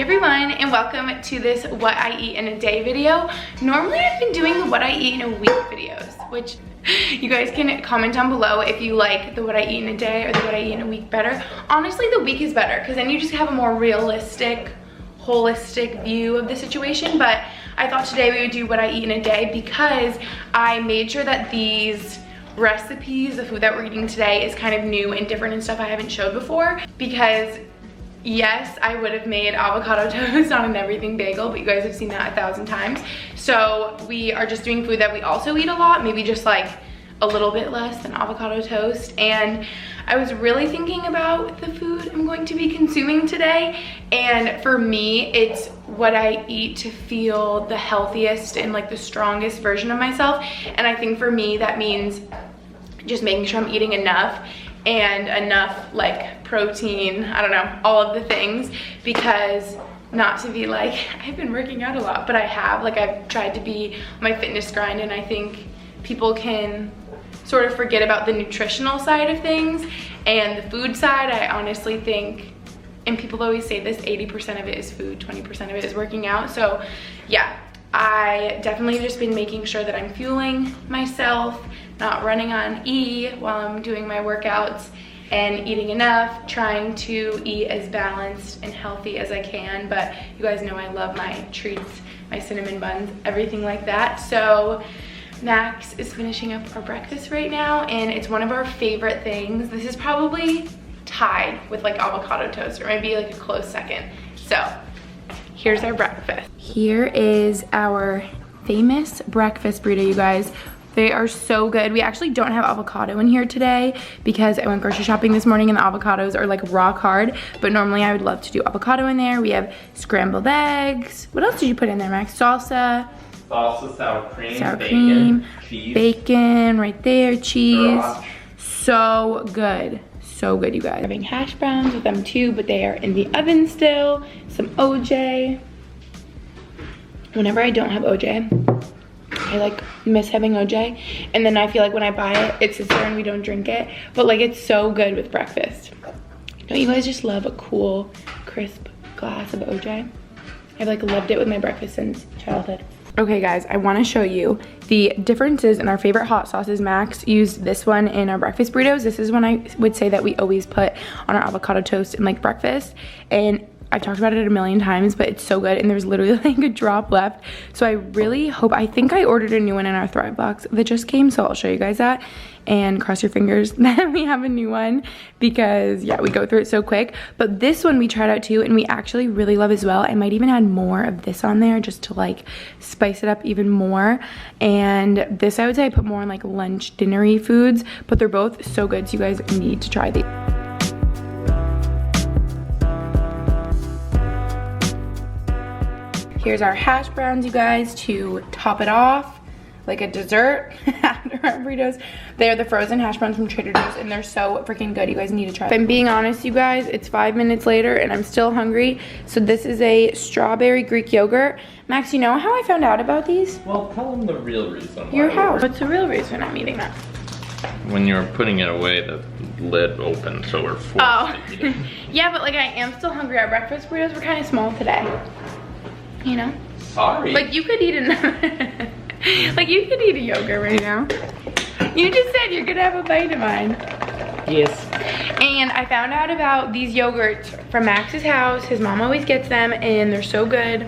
Hey everyone, and welcome to this what I eat in a day video. Normally I've been doing the what I eat in a week videos, which you guys can comment down below if you like the what I eat in a day or the what I eat in a week better. Honestly, the week is better because then you just have a more realistic, holistic view of the situation. But I thought today we would do what I eat in a day because I made sure that these recipes, the food that we're eating today, is kind of new and different and stuff I haven't showed before. Because yes, I would have made avocado toast on an everything bagel, but you guys have seen that 1,000 times. So we are just doing food that we also eat a lot, maybe just like a little bit less than avocado toast. And I was really thinking about the food I'm going to be consuming today. And for me, it's what I eat to feel the healthiest and like the strongest version of myself. And I think for me, that means just making sure I'm eating enough and enough like protein, I don't know, all of the things, because not to be like, I've been working out a lot, but I have, like I've tried to be on my fitness grind, and I think people can sort of forget about the nutritional side of things and the food side. I honestly think, and people always say this, 80% of it is food, 20% of it is working out. So yeah, I definitely have just been making sure that I'm fueling myself, not running on E while I'm doing my workouts, and eating enough, trying to eat as balanced and healthy as I can. But you guys know I love my treats, my cinnamon buns, everything like that. So Max is finishing up our breakfast right now, and it's one of our favorite things. This is probably tied with like avocado toast, or maybe like a close second. So here's our breakfast. Here is our famous breakfast burrito, you guys. They are so good. We actually don't have avocado in here today because I went grocery shopping this morning and the avocados are like rock hard, but normally I would love to do avocado in there. We have scrambled eggs. What else did you put in there, Max? Salsa, sour cream, cheese. Bacon right there, cheese. So good. So good, you guys. Having hash browns with them too, but they are in the oven still. Some OJ. Whenever I don't have OJ, I like miss having OJ, and then I feel like when I buy it, it sits there and we don't drink it. But like, it's so good with breakfast. Don't you guys just love a cool, crisp glass of OJ? I've like loved it with my breakfast since childhood. Okay guys, I want to show you the differences in our favorite hot sauces. Max used this one in our breakfast burritos. This is one I would say that we always put on our avocado toast and like breakfast, and I've talked about it a million times, but it's so good, and there's literally like a drop left. So I really hope, I think I ordered a new one in our Thrive box that just came, so I'll show you guys that, and cross your fingers that we have a new one, because yeah, we go through it so quick. But this one we tried out too, and we actually really love as well. I might even add more of this on there just to like spice it up even more. And this, I would say I put more on like lunch, dinner-y foods, but they're both so good, so you guys need to try these. Here's our hash browns, you guys, to top it off like a dessert after our burritos. They're the frozen hash browns from Trader Joe's, and they're so freaking good. You guys need to try them. If I'm being honest, you guys, it's 5 minutes later and I'm still hungry. So this is a strawberry Greek yogurt. Max, you know how I found out about these? Well, tell them the real reason. Your house. What's the real reason I'm eating that? When you were putting it away, the lid opened, so we're forced to eat it. Yeah, but like I am still hungry. Our breakfast burritos were kind of small today. You know? Sorry. Like you could eat like you could eat a yogurt right now. You just said you're gonna have a bite of mine. Yes. And I found out about these yogurts from Max's house. His mom always gets them, and they're so good.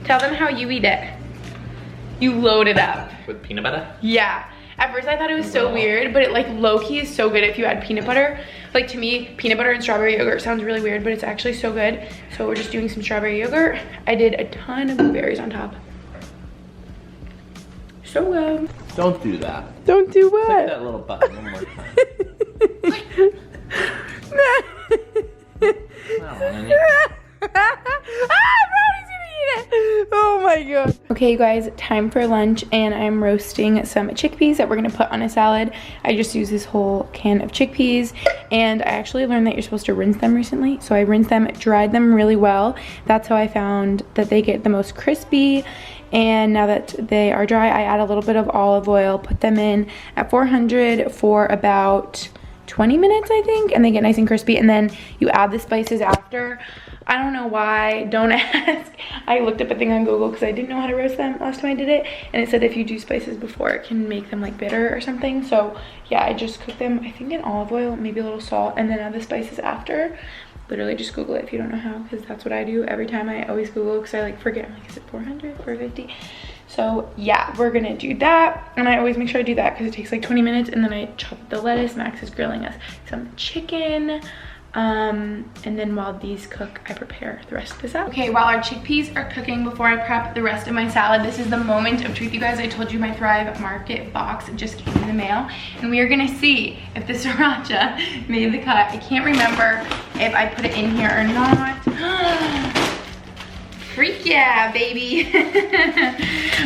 Tell them how you eat it. You load it up. With peanut butter? Yeah. At first I thought it was so weird, but it like low-key is so good if you add peanut butter. Like to me, peanut butter and strawberry yogurt sounds really weird, but it's actually so good. So we're just doing some strawberry yogurt. I did a ton of blueberries on top. So good. Don't do that. Don't do what? Click that little button one more time. Oh my god. Okay, you guys, time for lunch, and I'm roasting some chickpeas that we're gonna put on a salad. I just used this whole can of chickpeas, and I actually learned that you're supposed to rinse them recently. So I rinsed them, dried them really well. That's how I found that they get the most crispy. And now that they are dry, I add a little bit of olive oil, put them in at 400 for about 20 minutes, I think, and they get nice and crispy. And then you add the spices after. I don't know why, don't ask. I looked up a thing on Google because I didn't know how to roast them last time I did it, and it said if you do spices before, it can make them like bitter or something. So yeah, I just cooked them, I think in olive oil, maybe a little salt, and then add the spices after. Literally just Google it if you don't know how, because that's what I do every time. I always Google because I like forget. I'm like, is it 400, 450? So yeah, we're gonna do that, and I always make sure I do that because it takes like 20 minutes, and then I chop the lettuce. Max is grilling us some chicken, and then while these cook, I prepare the rest of this out. Okay, while our chickpeas are cooking, before I prep the rest of my salad, this is the moment of truth, you guys. I told you my Thrive Market box just came in the mail, and we are gonna see if the sriracha made the cut. I can't remember if I put it in here or not. Freak yeah, baby.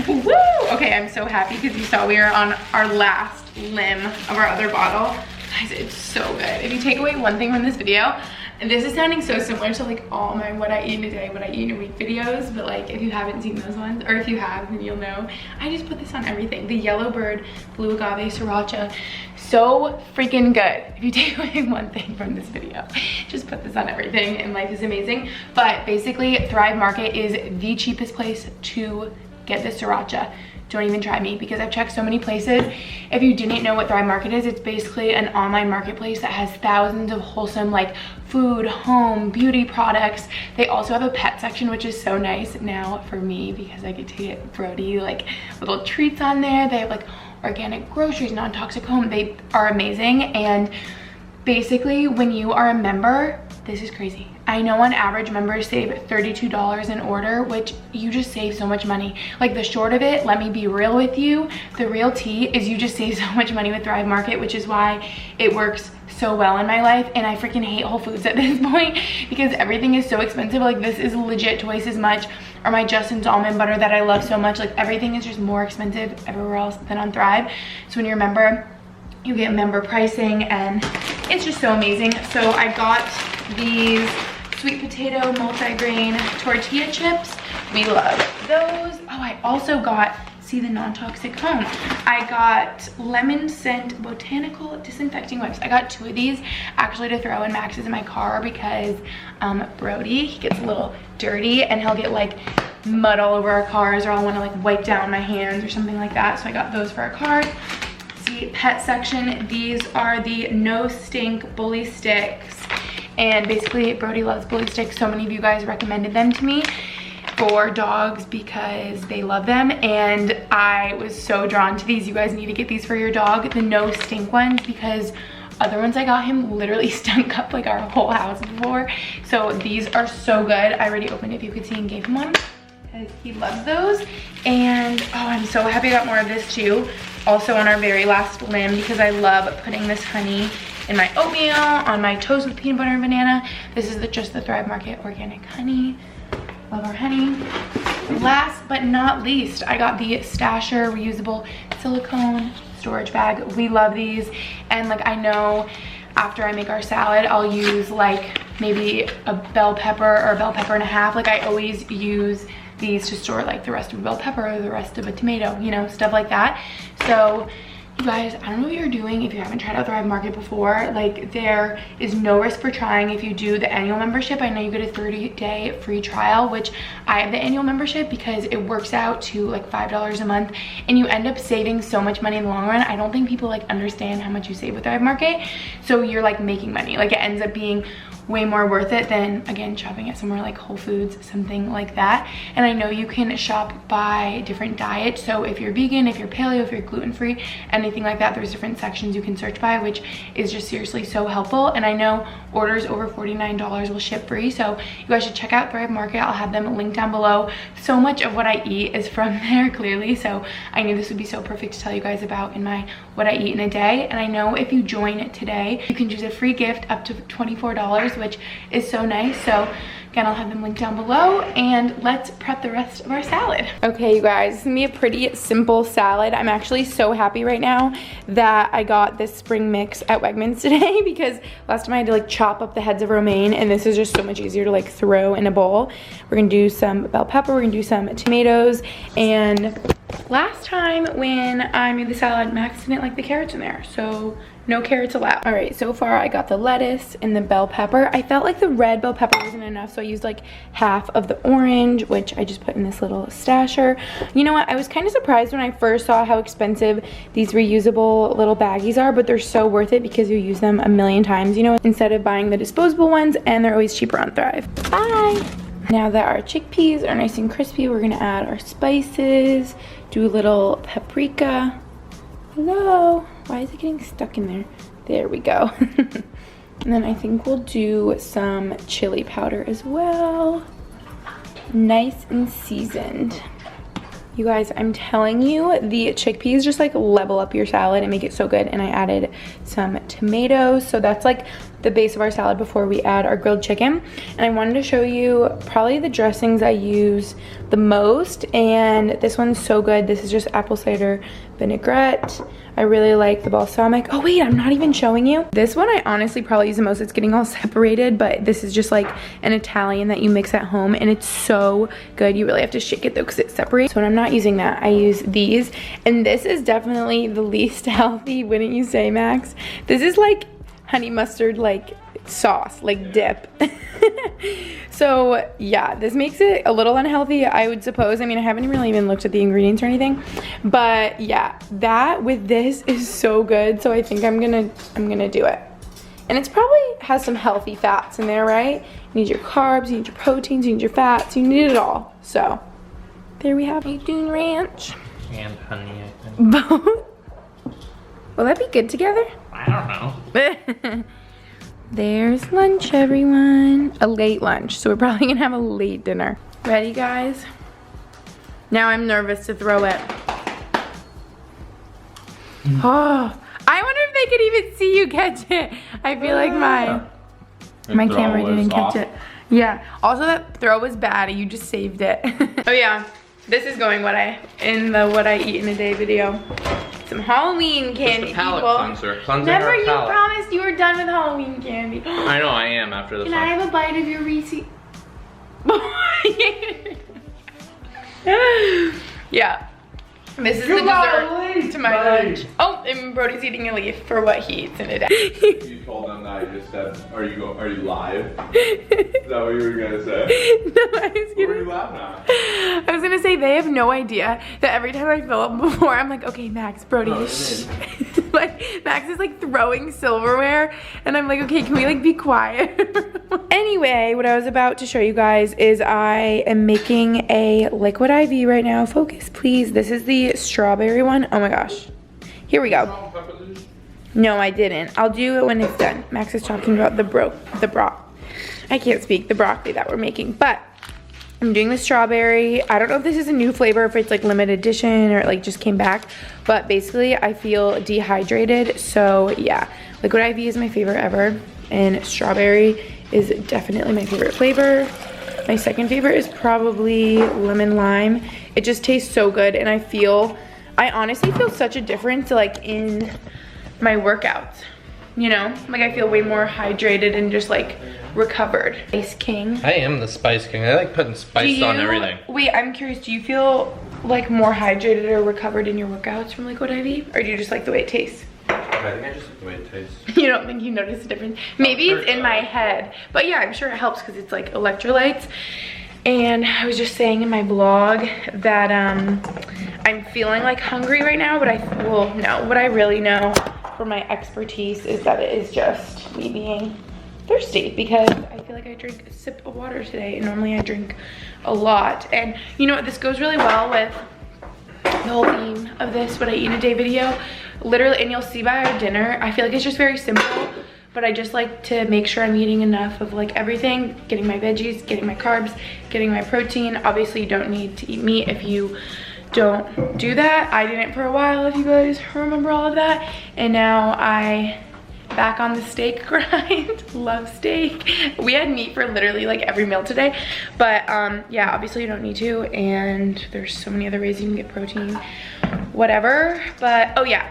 Woo! Okay, I'm so happy because you saw we are on our last limb of our other bottle. Guys, it's so good. If you take away one thing from this video, and this is sounding so similar to like all my what I eat in a day, what I eat in a week videos, but like if you haven't seen those ones, or if you have, then you'll know. I just put this on everything. The yellow bird, blue agave, sriracha, so freaking good. If you take away one thing from this video, just put this on everything and life is amazing. But basically, Thrive Market is the cheapest place to get the sriracha. Don't even try me, because I've checked so many places. If you didn't know what Thrive Market is, it's basically an online marketplace that has thousands of wholesome like food, home, beauty products. They also have a pet section, which is so nice now for me because I get to get Brody like little treats on there. They have like organic groceries, non-toxic home. They are amazing. And basically when you are a member, this is crazy. I know on average members save $32 an order, which you just save so much money. Like the short of it, let me be real with you, the real tea is you just save so much money with Thrive Market, which is why it works so well in my life. And I freaking hate Whole Foods at this point because everything is so expensive. Like this is legit twice as much, or my Justin's almond butter that I love so much. Like everything is just more expensive everywhere else than on Thrive. So when you're a member, you get member pricing, and it's just so amazing. So I got these sweet potato multi-grain tortilla chips. We love those. Oh, I also got, see the non-toxic home. I got lemon scent botanical disinfecting wipes. I got 2 of these actually to throw in Max's in my car because Brody, he gets a little dirty and he'll get like mud all over our cars, or I'll want to like wipe down my hands or something like that. So I got those for our car. See, pet section, these are the no stink bully sticks. And basically Brody loves bully sticks. So many of you guys recommended them to me for dogs because they love them, and I was so drawn to these. You guys need to get these for your dog, the no stink ones, because other ones I got him literally stunk up like our whole house before. So these are so good. I already opened it, if you could see, and gave him one because he loves those. And oh, I'm so happy I got more of this too, also on our very last limb, because I love putting this honey in my oatmeal, on my toast with peanut butter and banana. This is just the Thrive Market organic honey. Love our honey. Last but not least, I got the Stasher reusable silicone storage bag. We love these, and like I know after I make our salad, I'll use like maybe a bell pepper or a bell pepper and a half. Like I always use these to store like the rest of a bell pepper or the rest of a tomato, you know, stuff like that. So you guys, I don't know what you're doing if you haven't tried out Thrive Market before. Like there is no risk for trying if you do the annual membership. I know you get a 30-day free trial, which I have the annual membership because it works out to like $5 a month, and you end up saving so much money in the long run. I don't think people like understand how much you save with Thrive Market. So you're like making money. Like it ends up being way more worth it than, again, shopping at somewhere like Whole Foods, something like that. And I know you can shop by different diets. So if you're vegan, if you're paleo, if you're gluten-free, anything like that, there's different sections you can search by, which is just seriously so helpful. And I know orders over $49 will ship free. So you guys should check out Thrive Market. I'll have them linked down below. So much of what I eat is from there, clearly. So I knew this would be so perfect to tell you guys about in my what I eat in a day. And I know if you join today, you can choose a free gift up to $24, which is so nice. So again, I'll have them linked down below, and let's prep the rest of our salad. Okay, you guys, it's gonna be a pretty simple salad. I'm actually so happy right now that I got this spring mix at Wegmans today because last time I had to like chop up the heads of romaine, and this is just so much easier to like throw in a bowl. We're gonna do some bell pepper, we're gonna do some tomatoes, and Last time when I made the salad, Max didn't like the carrots in there, so no carrots allowed. All right, so far I got the lettuce and the bell pepper. I felt like the red bell pepper wasn't enough, so I used like half of the orange, which I just put in this little stasher. You know what, I was kind of surprised when I first saw how expensive these reusable little baggies are, but they're so worth it because you use them a million times, you know, instead of buying the disposable ones, and they're always cheaper on Thrive. Bye. Now that our chickpeas are nice and crispy, we're gonna add our spices, do a little paprika. Hello, why is it getting stuck in there? There we go. And then I think we'll do some chili powder as well. Nice and seasoned. You guys, I'm telling you, the chickpeas just like level up your salad and make it so good. And I added some tomatoes. So that's like the base of our salad before we add our grilled chicken. And I wanted to show you probably the dressings I use the most. And this one's so good. This is just apple cider vinaigrette. I really like the balsamic. Oh wait, I'm not even showing you. This one I honestly probably use the most. It's getting all separated, but this is just like an Italian that you mix at home, and it's so good. You really have to shake it though because it separates. So when I'm not using that, I use these. And this is definitely the least healthy, wouldn't you say, Max? This is like honey mustard like sauce, like dip. So yeah, this makes it a little unhealthy, I would suppose. I mean, I haven't really even looked at the ingredients or anything, but yeah, that with this is so good. So I think I'm gonna do it. And it's probably has some healthy fats in there, right? You need your carbs, you need your proteins, you need your fats, you need it all. So there we have it. Dune ranch And honey, I think. both. Will that be good together? I don't know. There's lunch, everyone. A late lunch, so we're probably gonna have a late dinner. Ready, guys? Now I'm nervous to throw it. Oh, I wonder if they could even see you catch it. I feel like my camera didn't catch it. Yeah, also that throw was bad, you just saved it. Oh yeah, this is going in the what I eat in a day video. Some Halloween candy, palate people. cleanser. Cleansing Remember, our you palate. promised you were done with Halloween candy. I know I am after this Can one. I have a bite of your Reese? Yeah. This is the dessert to my lunch. Oh, and Brody's eating a leaf for what he eats in a day. You told them that I just said, are you live? Is that what you were gonna say? No, I was What were gonna. you laughing at? I was gonna say they have no idea that every time I fill up before, I'm like, okay, Max, Brody. No, Shh. Like Max is like throwing silverware, and I'm like, okay, can we like be quiet? Anyway, what I was about to show you guys is I am making a liquid IV right now. Focus, please. This is the strawberry one. Oh my gosh. Here we go. No, I didn't. I'll do it when it's done. Max is talking about the broccoli that we're making, but I'm doing the strawberry. I don't know if this is a new flavor, if it's like limited edition or it like just came back, but basically I feel dehydrated. So yeah, liquid IV is my favorite ever, and strawberry is definitely my favorite flavor. My second favorite is probably lemon lime. It just tastes so good, and I honestly feel such a difference like in my workouts, you know? Like I feel way more hydrated and just like recovered. Spice King. I am the Spice King. I like putting spice on everything. Wait, I'm curious, do you feel like more hydrated or recovered in your workouts from Liquid IV? Or do you just like the way it tastes? I think I just like the way it tastes. You don't think you notice a difference? Maybe it's in my head. But yeah, I'm sure it helps because it's like electrolytes. And I was just saying in my blog that I'm feeling like hungry right now, but what I really know from my expertise is that it is just me being thirsty, because I feel like I drank a sip of water today, and normally I drink a lot. And you know what, this goes really well with the whole theme of this what I eat in a day video. Literally, and you'll see by our dinner, I feel like it's just very simple, but I just like to make sure I'm eating enough of like everything, getting my veggies, getting my carbs, getting my protein. Obviously you don't need to eat meat if you don't do that. I didn't for a while, if you guys remember all of that, and now I back on the steak grind. Love steak. We had meat for literally like every meal today, but yeah, obviously you don't need to, and there's so many other ways you can get protein, whatever. But oh yeah,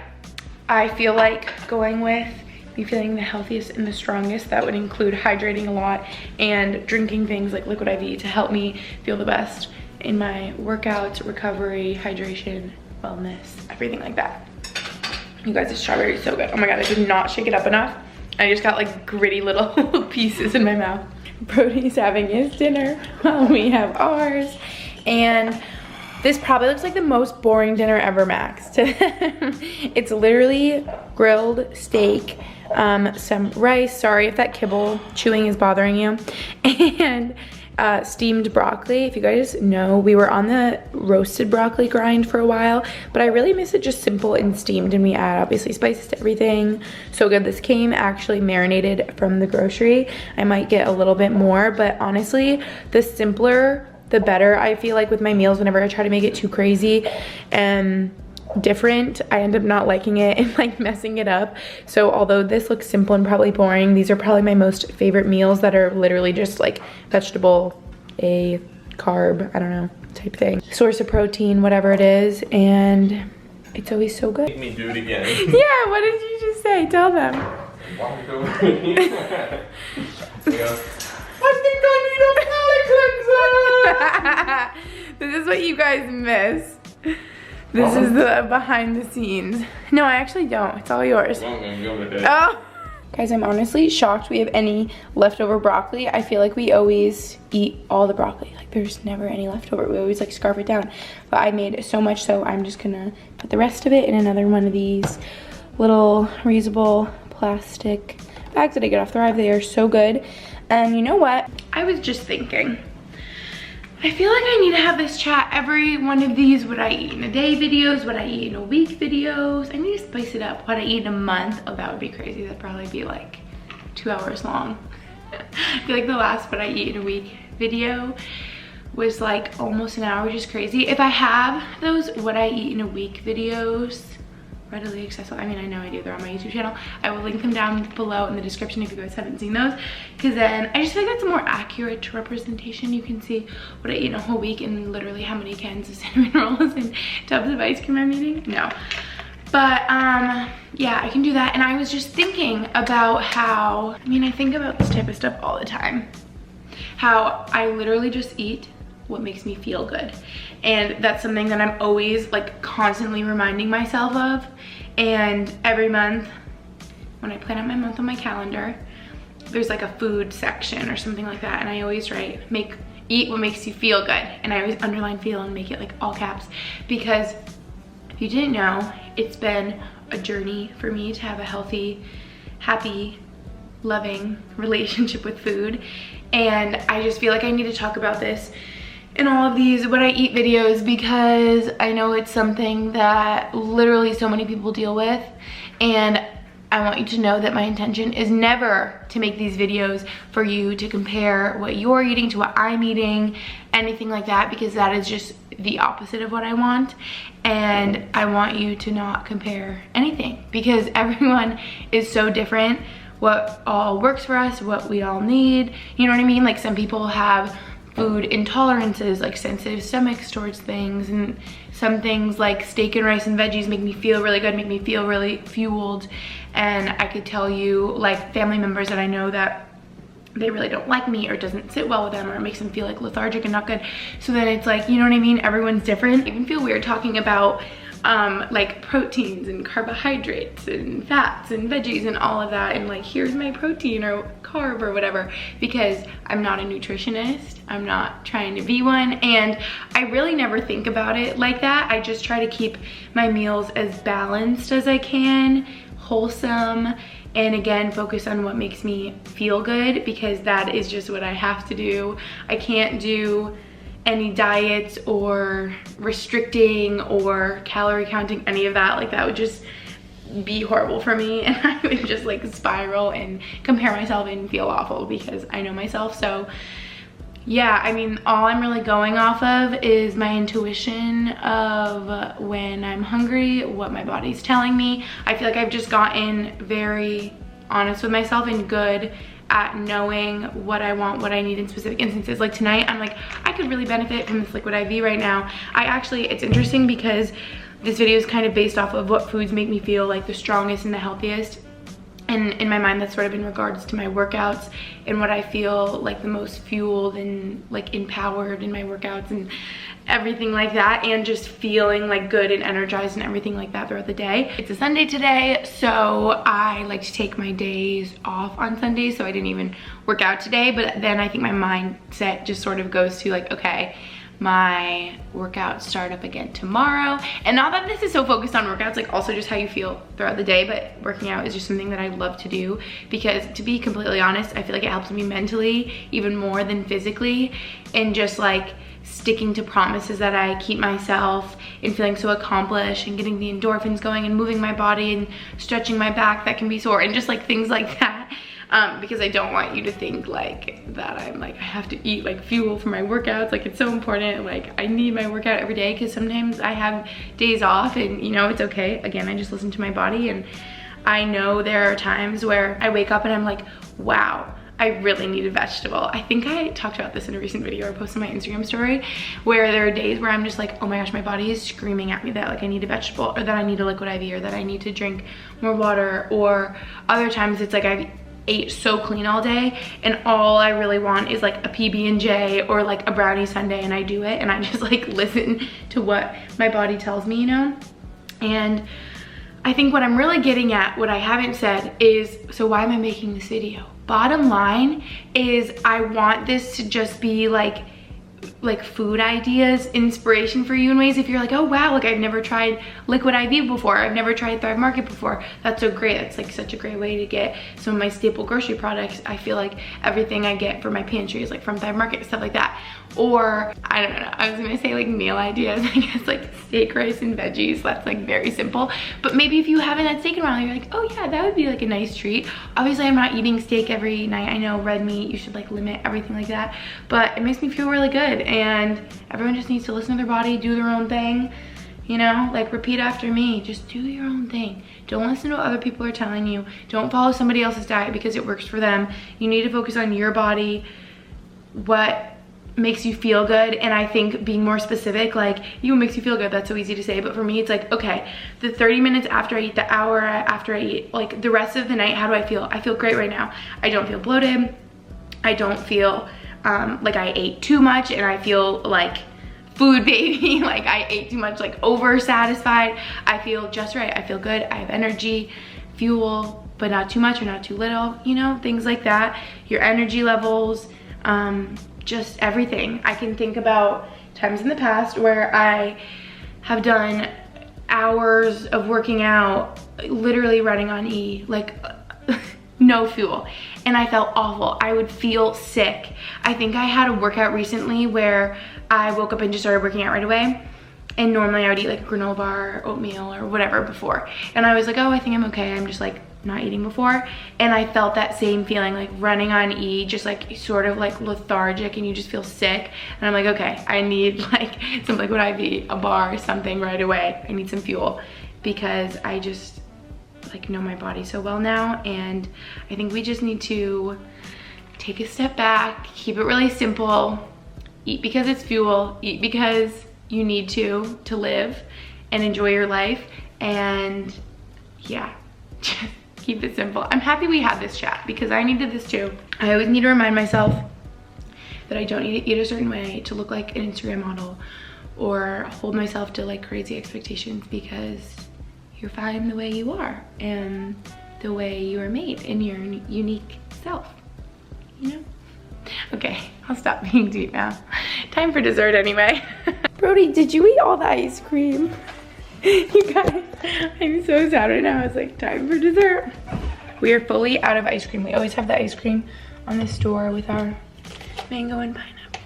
I feel like going with me feeling the healthiest and the strongest, that would include hydrating a lot and drinking things like Liquid IV to help me feel the best in my workouts, recovery, hydration, wellness, everything like that. You guys, this strawberry is so good. Oh my God, I did not shake it up enough. I just got like gritty little pieces in my mouth. Brody's having his dinner while we have ours. And this probably looks like the most boring dinner ever, Max. It's literally grilled steak, some rice, sorry if that kibble chewing is bothering you, and steamed broccoli. If you guys know, we were on the roasted broccoli grind for a while, but I really miss it just simple and steamed, and we add obviously spices to everything. So good. This came actually marinated from the grocery. I might get a little bit more, but honestly, the simpler the better. I feel like with my meals, whenever I try to make it too crazy and different, I end up not liking it and like messing it up. So although this looks simple and probably boring, these are probably my most favorite meals that are literally just like vegetable, a carb, I don't know, type thing, source of protein, whatever it is, and it's always so good. Make me do it again. Yeah, what did you just say? Tell them. Walk away. I think I need a palate cleanser. This is what you guys miss. This is the behind the scenes. No, I actually don't. It's all yours. Oh. Guys, I'm honestly shocked we have any leftover broccoli. I feel like we always eat all the broccoli. Like there's never any leftover. We always like scarf it down. But I made so much, so I'm just gonna put the rest of it in another one of these little reusable plastic bags that I get off Thrive. They are so good. And you know what? I was just thinking, I feel like I need to have this chat every one of these what I eat in a day videos, what I eat in a week videos. I need to spice it up. What I eat in a month. Oh, that would be crazy. That'd probably be like 2 hours long. I feel like the last what I eat in a week video was like almost an hour, which is crazy. If I have those what I eat in a week videos readily accessible, I mean, I know I do, they're on my YouTube channel. I will link them down below in the description if you guys haven't seen those, because then I just feel like that's a more accurate representation. You can see what I eat in a whole week and literally how many cans of cinnamon rolls and tubs of ice cream I'm eating. No, but yeah, I can do that. And I was just thinking about how, I mean, I think about this type of stuff all the time, how I literally just eat what makes me feel good. And that's something that I'm always like constantly reminding myself of. And every month when I plan out my month on my calendar, there's like a food section or something like that, and I always write eat what makes you feel good, and I always underline feel and make it like all caps, because if you didn't know, it's been a journey for me to have a healthy, happy, loving relationship with food. And I just feel like I need to talk about this in all of these what I eat videos, because I know it's something that literally so many people deal with, and I want you to know that my intention is never to make these videos for you to compare what you're eating to what I'm eating, anything like that, because that is just the opposite of what I want. And I want you to not compare anything, because everyone is so different, what all works for us, what we all need, you know what I mean? Like some people have food intolerances, like sensitive stomachs towards things, and some things like steak and rice and veggies make me feel really good, make me feel really fueled. And I could tell you like family members that I know that they really don't like meat, or it doesn't sit well with them, or it makes them feel like lethargic and not good. So then it's like, you know what I mean, everyone's different. I even feel weird talking about like proteins and carbohydrates and fats and veggies and all of that, and like here's my protein or carb or whatever, because I'm not a nutritionist, I'm not trying to be one, and I really never think about it like that. I just try to keep my meals as balanced as I can, wholesome, and again focus on what makes me feel good, because that is just what I have to do. I can't do any diets or restricting or calorie counting, any of that. Like that would just be horrible for me, and I would just like spiral and compare myself and feel awful, because I know myself. So yeah, I mean, all I'm really going off of is my intuition of when I'm hungry, what my body's telling me. I feel like I've just gotten very honest with myself and good at knowing what I want, what I need in specific instances. Like tonight, I'm like, I could really benefit from this liquid IV right now. It's interesting because this video is kind of based off of what foods make me feel like the strongest and the healthiest. And in my mind, that's sort of in regards to my workouts and what I feel like the most fueled and like empowered in my workouts. And everything like that, and just feeling like good and energized and everything like that throughout the day. It's a Sunday today, so I like to take my days off on Sundays, so I didn't even work out today, but then I think my mindset just sort of goes to like, okay, my workouts start up again tomorrow. And not that this is so focused on workouts, like also just how you feel throughout the day, but working out is just something that I love to do, because to be completely honest, I feel like it helps me mentally even more than physically, and just like sticking to promises that I keep myself, and feeling so accomplished, and getting the endorphins going, and moving my body and stretching my back that can be sore, and just like things like that. Because I don't want you to think like that I'm like, I have to eat like fuel for my workouts. Like, it's so important. Like, I need my workout every day, because sometimes I have days off, and you know, it's okay. Again, I just listen to my body, and I know there are times where I wake up and I'm like, wow, I really need a vegetable. I think I talked about this in a recent video I posted on my Instagram story, where there are days where I'm just like, oh my gosh, my body is screaming at me that like I need a vegetable, or that I need a liquid IV, or that I need to drink more water. Or other times it's like I've ate so clean all day, and all I really want is like a PB&J or like a brownie sundae, and I do it, and I just like listen to what my body tells me, you know? And I think what I'm really getting at, what I haven't said is, so why am I making this video? Bottom line is, I want this to just be like food ideas, inspiration for you in ways. If you're like, oh wow, like I've never tried Liquid IV before, I've never tried Thrive Market before, that's so great. That's like such a great way to get some of my staple grocery products. I feel like everything I get for my pantry is like from Thrive Market, stuff like that. Or I don't know, I was gonna say like meal ideas, I guess, like steak, rice, and veggies. That's like very simple. But maybe if you haven't had steak in a while, you're like, oh yeah, that would be like a nice treat. Obviously I'm not eating steak every night. I know red meat, you should like limit everything like that, but it makes me feel really good. And everyone just needs to listen to their body, do their own thing, you know? Like, repeat after me, just do your own thing. Don't listen to what other people are telling you. Don't follow somebody else's diet because it works for them. You need to focus on your body, what makes you feel good. And I think being more specific, like, what makes you feel good, that's so easy to say, but for me it's like, okay, the 30 minutes after I eat, the hour after I eat, like the rest of the night, how do I feel? I feel great right now. I don't feel bloated. I don't feel like I ate too much, and I feel like food baby, like I ate too much, like over satisfied. I feel just right. I feel good. I have energy, fuel, but not too much or not too little, you know, things like that. Your energy levels, just everything. I can think about times in the past where I have done hours of working out, literally running on E, like no fuel, and I felt awful. I would feel sick. I think I had a workout recently where I woke up and just started working out right away, and normally I would eat like a granola bar or oatmeal or whatever before, and I was like, oh, I think I'm okay, I'm just like not eating before. And I felt that same feeling, like running on E, just like sort of like lethargic, and you just feel sick. And I'm like, okay, I need like some Liquid IV, a bar, something right away. I need some fuel, because I just like know my body so well now. And I think we just need to take a step back, keep it really simple, eat because it's fuel, eat because you need to live and enjoy your life. And yeah, just keep it simple. I'm happy we had this chat, because I needed this too. I always need to remind myself that I don't need to eat a certain way to look like an Instagram model, or hold myself to like crazy expectations, because you're fine the way you are, and the way you are made, in your unique self, you know? Okay, I'll stop being deep now. Time for dessert anyway. Brody, did you eat all the ice cream? You guys, I'm so sad right now. It's like time for dessert. We are fully out of ice cream. We always have the ice cream on the store with our mango and pineapple.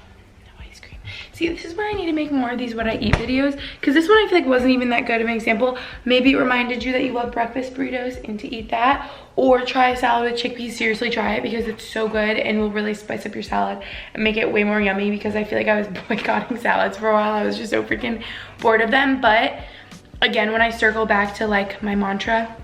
No ice cream. See, this is where I need to make more of these what I eat videos, because this one I feel like wasn't even that good of an example. Maybe it reminded you that you love breakfast burritos and to eat that, or try a salad with chickpeas. Seriously, try it, because it's so good and will really spice up your salad and make it way more yummy, because I feel like I was boycotting salads for a while. I was just so freaking bored of them. But again, when I circle back to like my mantra,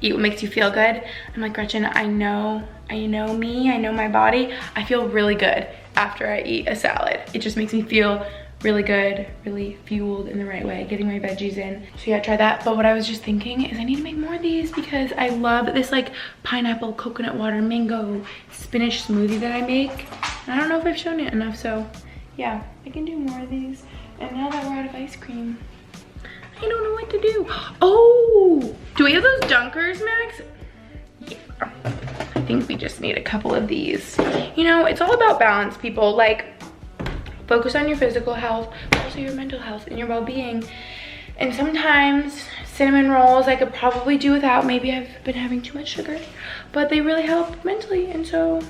eat what makes you feel good, I'm like, Gretchen, I know me, I know my body. I feel really good after I eat a salad. It just makes me feel really good, really fueled in the right way, getting my veggies in. So yeah, try that. But what I was just thinking is I need to make more of these, because I love this like pineapple, coconut water, mango, spinach smoothie that I make. And I don't know if I've shown it enough, so yeah, I can do more of these. And now that we're out of ice cream, I don't know what to do. Oh, do we have those dunkers, Max? Yeah, I think we just need a couple of these. You know, it's all about balance, people. Like, focus on your physical health, but also your mental health and your well-being. And sometimes cinnamon rolls I could probably do without. Maybe I've been having too much sugar, but they really help mentally, and so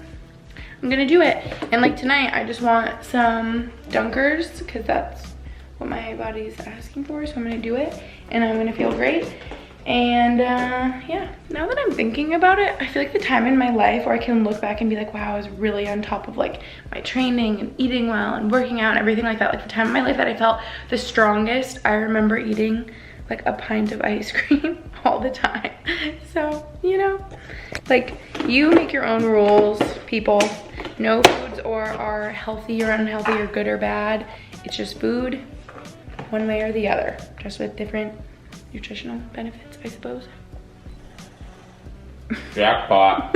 I'm gonna do it. And like tonight, I just want some dunkers because that's what my body's asking for, so I'm gonna do it and I'm gonna feel great. And yeah, now that I'm thinking about it, I feel like the time in my life where I can look back and be like, wow, I was really on top of like my training and eating well and working out and everything like that. Like the time in my life that I felt the strongest, I remember eating like a pint of ice cream all the time. So, you know, like you make your own rules, people. No foods are healthy or unhealthy or good or bad. It's just food, one way or the other, just with different nutritional benefits, I suppose. Jackpot.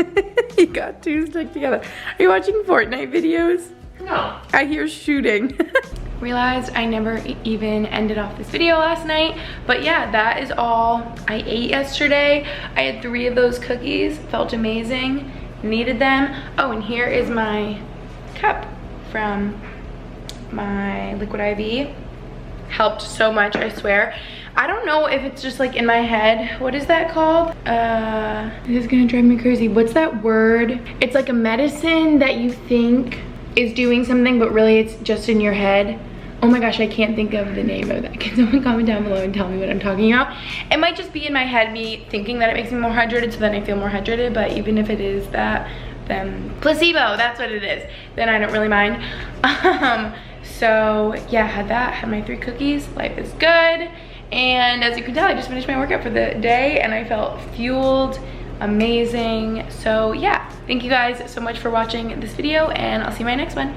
You got two stuck together. Are you watching Fortnite videos? No. I hear shooting. Realized I never even ended off this video last night, but yeah, that is all I ate yesterday. I had 3 of those cookies, felt amazing, needed them. Oh, and here is my cup from my Liquid IV. Helped so much, I swear. I don't know if it's just like in my head. What is that called? This is gonna drive me crazy. What's that word? It's like a medicine that you think is doing something, but really it's just in your head. Oh my gosh, I can't think of the name of that. Can someone comment down below and tell me what I'm talking about? It might just be in my head, me thinking that it makes me more hydrated, so then I feel more hydrated, but even if it is that, then placebo, that's what it is. Then I don't really mind. So yeah, had that, had my 3 cookies. Life is good. And as you can tell, I just finished my workout for the day and I felt fueled, amazing. So yeah, thank you guys so much for watching this video and I'll see you in my next one.